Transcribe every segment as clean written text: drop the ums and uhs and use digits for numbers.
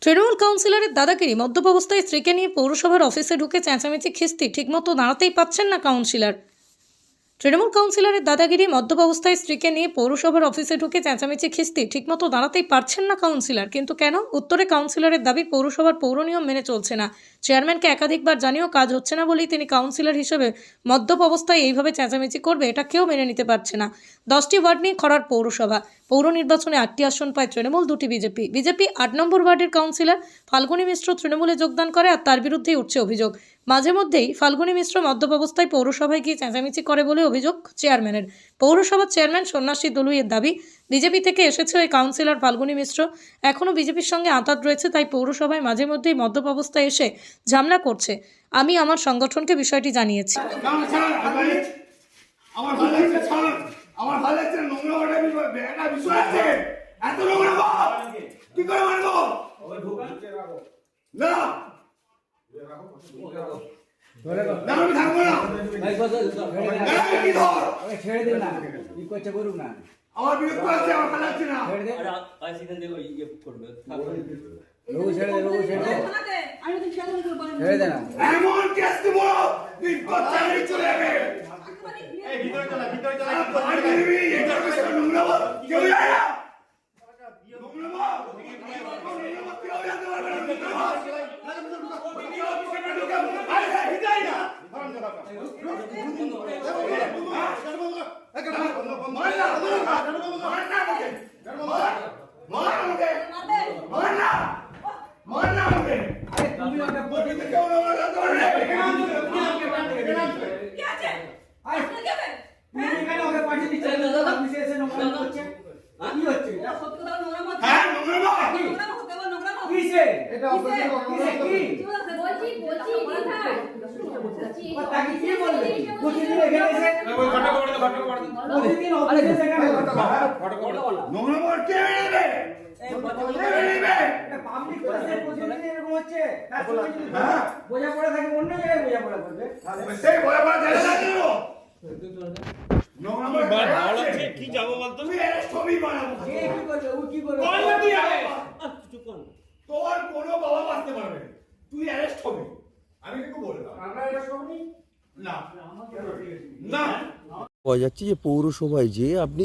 তৃণমূল কাউন্সিলরের দাদাগিরি, মদ্যপ অবস্থায় স্ত্রীকে নিয়ে পৌরসভার অফিসে ঢুকে চেঁচামেচি খিস্তি, ঠিকমতো দাঁড়াতেই পাচ্ছেন না কাউন্সিলর। তৃণমূল কাউন্সিলরের দাদাগিরি, মদ্যপ অবস্থায় স্ত্রীকে নিয়ে পৌরসভার অফিসে ঢুকে চেঁচামেচি খিস্তি, ঠিকমতো দাঁড়াতেই পারছেন না কাউন্সিলর। কিন্তু কেন? উত্তরে কাউন্সিলরের দাবি পৌরসভার পৌর নিয়ম মেনে চলছে না। চেয়ারম্যানকে একাধিকবার জানিয়েও কাজ হচ্ছে না বলেই তিনি কাউন্সিলর হিসেবে মদ্যপ অবস্থায় এইভাবে চেঁচামেচি করবে, এটা কেউ মেনে নিতে পারছে না। 10টি ওয়ার্ড নিয়ে খরার পৌরসভা। পৌর নির্বাচনে 8টি আসন পায় তৃণমূল, 2টি বিজেপি 8 নম্বর ওয়ার্ডের কাউন্সিলর ফাল্গুনী মিশ্র তৃণমূলে যোগদান করে, আর তার বিরুদ্ধেই উঠছে অভিযোগ। মাঝে মধ্যেই ফাল্গুনী মিশ্র মদ্যপ অবস্থায় পৌরসভায় গিয়ে চেঁচামেচি করে বলে অভিযোগ চেয়ারম্যানের। পৌরসভার চেয়ারম্যান সন্ন্যাসী দলুইয়ের দাবি, বিজেপি থেকে এসেছে ওই কাউন্সিলর ফাল্গুনী মিশ্র, এখনও বিজেপির সঙ্গে আঁতাত রয়েছে, তাই পৌরসভায় মাঝে মধ্যেই মদ্যপ অবস্থায় এসে ঝামেলা করছে। আমি আমার সংগঠনকে বিষয়টি জানিয়েছি। আমার ভালো লাগছে নোংরা একটা বিষয় আছে, এত নোংরা কি করে মানবো না, আমি থাকবো না, ছেড়ে দিন না, কি করছে করুক না, আমার বিরক্ত আছে, আমার ভালো লাগছে না, ছেড়ে দে, ছেড়ে দে না, এমন কেস দেবো বিপদ চাকরি চলে যাবে, নোংরা কেউ যায় না, কি যাবো বলতো ছবি বানাবো, তোর কোনো বাবা বাঁচতে পারবে, তুই অ্যারেস্ট হবি, আমি কিন্তু বললাম আমরা অ্যারেস্ট হবনি না না। পাওয়া যাচ্ছে যে পৌরসভায় যে আপনি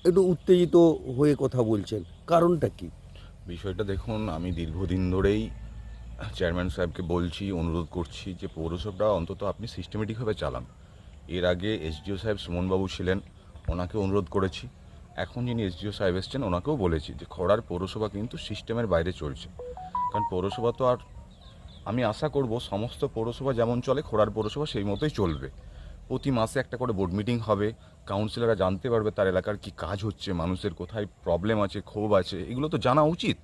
একটু উত্তেজিত হয়ে কথা বলছেন, কারণটা কি? বিষয়টা দেখুন, আমি দীর্ঘদিন ধরেই চেয়ারম্যান সাহেবকে বলছি, অনুরোধ করছি যে পৌরসভাটা অন্তত আপনি সিস্টেমেটিকভাবে চালান। এর আগে এসডিও সাহেব সুমনবাবু ছিলেন, ওনাকে অনুরোধ করেছি। এখন যিনি এসডিও সাহেব এসছেন ওনাকেও বলেছি যে খড়ার পৌরসভা কিন্তু সিস্টেমের বাইরে চলছে। কারণ পৌরসভা তো আর, আমি আশা করব সমস্ত পৌরসভা যেমন চলে খড়ার পৌরসভা সেই মতোই চলবে। প্রতি মাসে একটা করে বোর্ড মিটিং হবে, কাউন্সিলররা জানতে পারবে তার এলাকার কি কাজ হচ্ছে, মানুষের কোথায় প্রবলেম আছে, ক্ষোভ আছে, এগুলো তো জানা উচিত।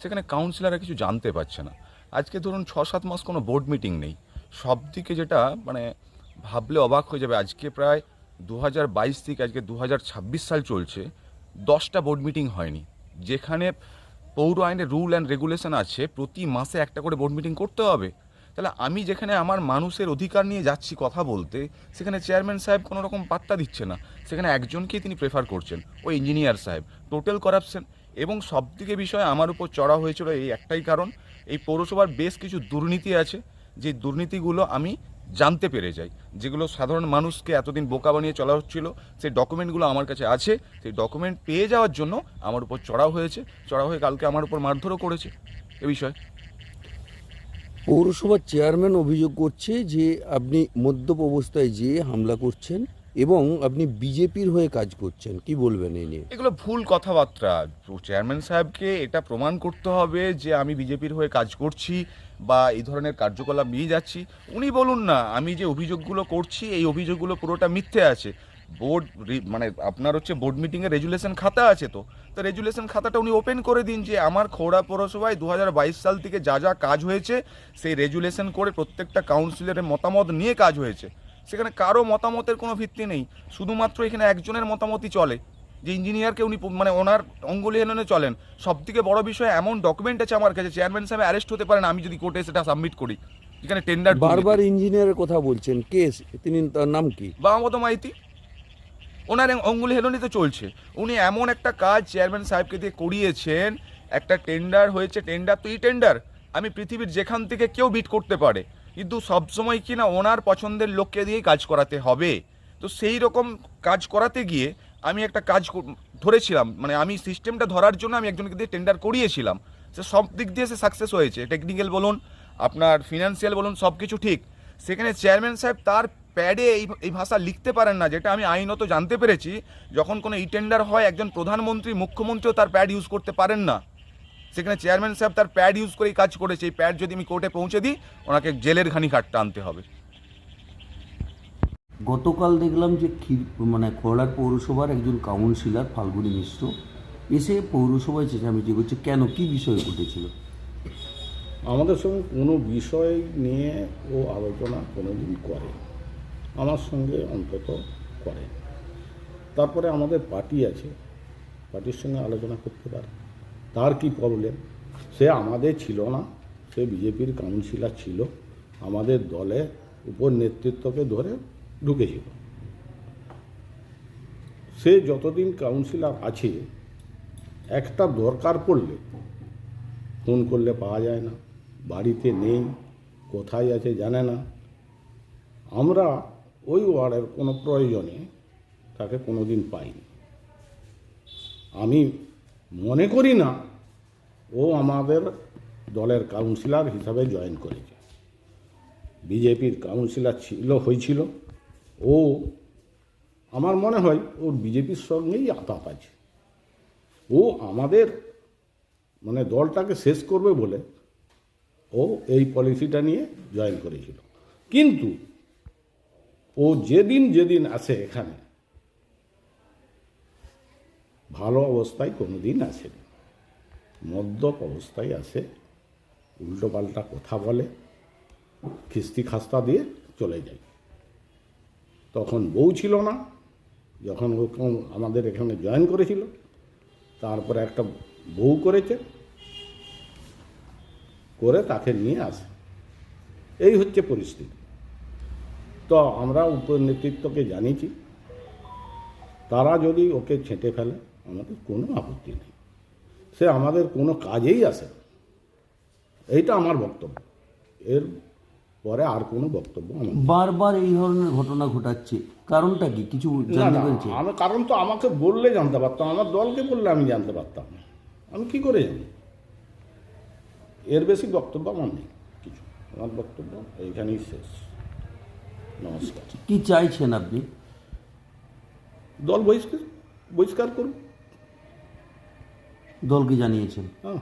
সেখানে কাউন্সিলররা কিছু জানতে পারছে না। আজকে ধরুন 6-7 মাস কোনো বোর্ড মিটিং নেই। সব দিকে যেটা মানে ভাবলে অবাক হয়ে যাবে, আজকে প্রায় 2022 থেকে আজকে 2026 সাল চলছে, 10টা বোর্ড মিটিং হয়নি। যেখানে পৌর আইনের রুল অ্যান্ড রেগুলেশন আছে প্রতি মাসে একটা করে বোর্ড মিটিং করতে হবে। তাহলে আমি যেখানে আমার মানুষের অধিকার নিয়ে যাচ্ছি কথা বলতে, সেখানে চেয়ারম্যান সাহেব কোনো রকম পাত্তা দিচ্ছে না। সেখানে একজনকেই তিনি প্রেফার করছেন, ওই ইঞ্জিনিয়ার সাহেব। Total corruption. এবং সবদিকে বিষয় আমার উপর চড়া হয়েছিল এই একটাই কারণ, এই পৌরসভার বেশ কিছু দুর্নীতি আছে, যে দুর্নীতিগুলো আমি জানতে পেরে যাই, যেগুলো সাধারণ মানুষকে এতদিন বোকা বানিয়ে চলা হচ্ছিল, সেই ডকুমেন্টগুলো আমার কাছে আছে। সেই ডকুমেন্ট পেয়ে যাওয়ার জন্য আমার উপর চড়াও হয়েছে, চড়া হয়ে কালকে আমার উপর মারধরও করেছে এ বিষয়ে। পৌরসভার চেয়ারম্যান অভিযোগ করছে যে আপনি মদ্যপ অবস্থায় যে হামলা করছেন এবং আপনি বিজেপির হয়ে কাজ করছেন, কি বলবেন এই নিয়ে? এগুলো ভুল কথাবার্তা। চেয়ারম্যান সাহেবকে এটা প্রমাণ করতে হবে যে আমি বিজেপির হয়ে কাজ করছি বা এই ধরনের কার্যকলাপ নিয়ে যাচ্ছি। উনি বলুন না, আমি যে অভিযোগগুলো করছি এই অভিযোগগুলো পুরোটা মিথ্যে আছে। বোর্ড মানে আপনার হচ্ছে বোর্ড মিটিংয়ে রেজুলেশন খাতা আছে, তো রেজুলেশন খাতাটা উনি ওপেন করে দিন যে আমার খোড়া পৌরসভায় 2022 সাল থেকে যা যা কাজ হয়েছে সেই রেজুলেশন করে প্রত্যেকটা কাউন্সিলরের মতামত নিয়ে কাজ হয়েছে। সেখানে কারো মতামতের কোনো ভিত্তি নেই, শুধুমাত্র এখানে একজনের মতামতই চলে, যে ইঞ্জিনিয়ারকে উনি মানে ওনার অঙ্গুলি হেলনে চলেন। সবথেকে বড় বিষয়, এমন ডকুমেন্ট আছে আমার কাছে, চেয়ারম্যান সাহেব অ্যারেস্ট হতে পারেন আমি যদি কোর্টে সেটা সাবমিট করি। এখানে টেন্ডার বারবার ইঞ্জিনিয়ারের কথা বলছেন, কে তিনি, তার নাম কি? বাবামত মাইতি, ওনার অঙ্গুলি হেলনিতে চলছে। উনি এমন একটা কাজ চেয়ারম্যান সাহেবকে দিয়ে করিয়েছেন একটা টেন্ডার হয়েছে, টেন্ডার তো টেন্ডার, আমি পৃথিবীর যেখান থেকে কেউ বিট করতে পারে, কিন্তু সবসময় কি না ওনার পছন্দের লোককে দিয়েই কাজ করাতে হবে। তো সেই রকম কাজ করাতে গিয়ে আমি একটা কাজ ধরেছিলাম, মানে আমি সিস্টেমটা ধরার জন্য আমি একজনকে দিয়ে টেন্ডার করিয়েছিলাম। সে সব দিক দিয়ে সে সাকসেস হয়েছে, টেকনিক্যাল বলুন, আপনার ফিনান্সিয়াল বলুন, সব কিছু ঠিক। সেখানে চেয়ারম্যান সাহেব তার প্যাডে এই ভাষা লিখতে পারেন না, যেটা আমি আইনত জানতে পেরেছি। যখন কোনো টেন্ডার হয়, একজন প্রধানমন্ত্রী, মুখ্যমন্ত্রীও তার প্যাড ইউজ করতে পারেন না। সেখানে চেয়ারম্যান সাহেব তার প্যাড ইউজ করেই কাজ করেছে। এই প্যাড যদি আমি কোর্টে পৌঁছে দিই, ওনাকে জেলের ঘানি কাটটা আনতে হবে। গতকাল দেখলাম যে মানে খোয়াড়ার পৌরসভার একজন কাউন্সিলর ফাল্গুনী মিশ্র এসে পৌরসভায় চেঁচামেচি করছে, কেন, কি বিষয়ে ঘটেছিল? আমাদের সঙ্গে কোনো বিষয় নিয়ে ও আলোচনা কোনোদিন করে, আমার সঙ্গে অন্তত করে। তারপরে আমাদের পার্টি আছে, পার্টির সঙ্গে আলোচনা করতে পারে। তার কি প্রবলেম? সে আমাদের ছিল না, সে বিজেপির কাউন্সিলর ছিল, আমাদের দলে উপর নেতৃত্বকে ধরে ঢুকেছিল। সে যতদিন কাউন্সিলর আছে, একটা দরকার পড়লে ফোন করলে পাওয়া যায় না, বাড়িতে নেই, কোথায় আছে জানে না। আমরা ওই ওয়ার্ডের কোনো প্রয়োজনে তাকে কোনো দিন পাইনি। আমি মনে করি না ও আমাদের দলের কাউন্সিলর হিসাবে জয়েন করেছে। বিজেপির কাউন্সিলর হয়েছিল ও, আমার মনে হয় ওর বিজেপির সঙ্গেই আতাপ আছে। ও আমাদের মানে দলটাকে শেষ করবে বলে ও এই পলিসিটা নিয়ে জয়েন করেছিল। কিন্তু ও যেদিন আসে এখানে, ভালো অবস্থায় কোনো দিন আসেনি, মদ্যপ অবস্থায় আসে, উল্টোপাল্টা কথা বলে, খিস্তি খাস্তা দিয়ে চলে যায়। তখন বউ ছিল না যখন ও আমাদের এখানে জয়েন করেছিল, তারপরে একটা বউ করেছে, করে তাকে নিয়ে আসে। এই হচ্ছে পরিস্থিতি। তো আমরা উপর নেতৃত্বকে জানিয়েছি, তারা যদি ওকে ছেঁটে ফেলে আমাদের কোনো আপত্তি নেই, সে আমাদের কোনো কাজেই আসে না। এইটা আমার বক্তব্য, এর পরে আর কোনো বক্তব্য আমার নেই। বারবার এই ধরনের ঘটনা ঘটাচ্ছে, কারণটা কি কিছু জানতে পেরেছে? আমি কারণ তো আমাকে বললে জানতে পারতাম, আমার দলকে বললে আমি জানতে পারতাম, আমি কি করে জানি? এর বেশি বক্তব্য আমার নেই কিছু, আমার বক্তব্য এইখানেই শেষ। নমস্কার। কি চাইছেন আপনি? দল বহিষ্কার করুন। দলকে জানিয়েছেন? হ্যাঁ।